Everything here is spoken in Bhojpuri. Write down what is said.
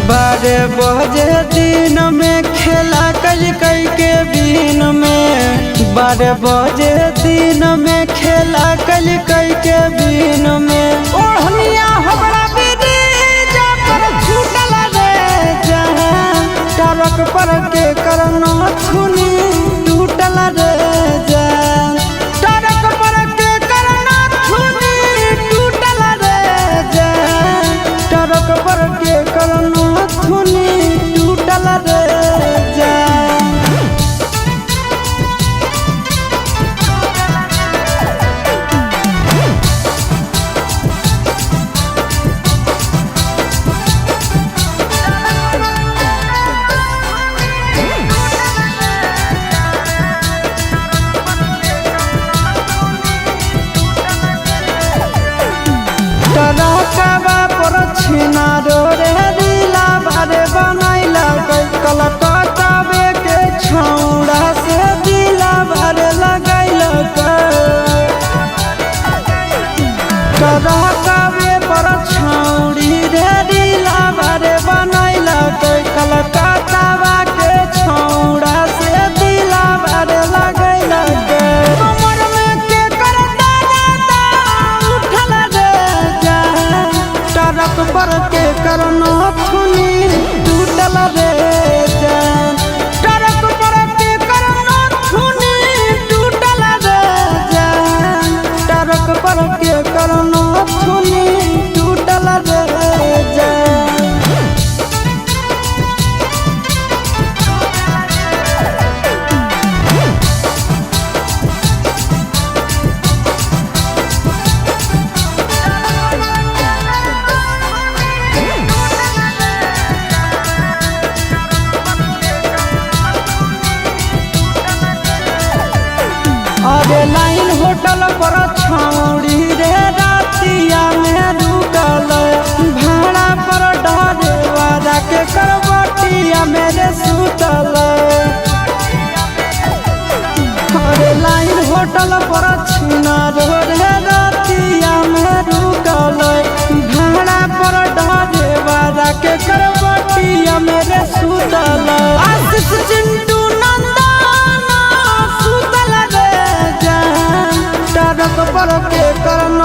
12 बजे दिन में खेला कल कई के बीन में 12 बजे दिन में खेला कल कई के बीन में ओढ़निया हमरा बिरिया पर छूटल रे जहां टरक पर के करना छुनी टूटल रे जहां टरक पर के करना छुनी टूटल रे जहां टरक पर के करना छुनी टूटल रे जहां टरकवा पर छिना रे दिला भरे बनैला कलकत्तावे के छौड़ा से दिला भरे लगैला टरकवे पर छौड़ी रे दिला भरे बनैला कलकत्तावा के छौड़ा से दिला भरे लगैला कमर में के कर दादा उठल रे टरक पर के करना छुनी टूटल रे जान टरक पर के करना छुनी टूटल रे जान टरक पर के करना छुनी टूटल रे जान अरे लाइन होटल पर छौड़ी रे रातिया में रुकल भाड़ा पर डरे वाला के करवटिया मेरे सुतल अरे लाइन होटल पर छिना रे रातिया में रुकल भाड़ा पर डरे वाला के करवटिया मेरे सुतल आशीष चिंटू नंदन सुतल रे टरक पर के करना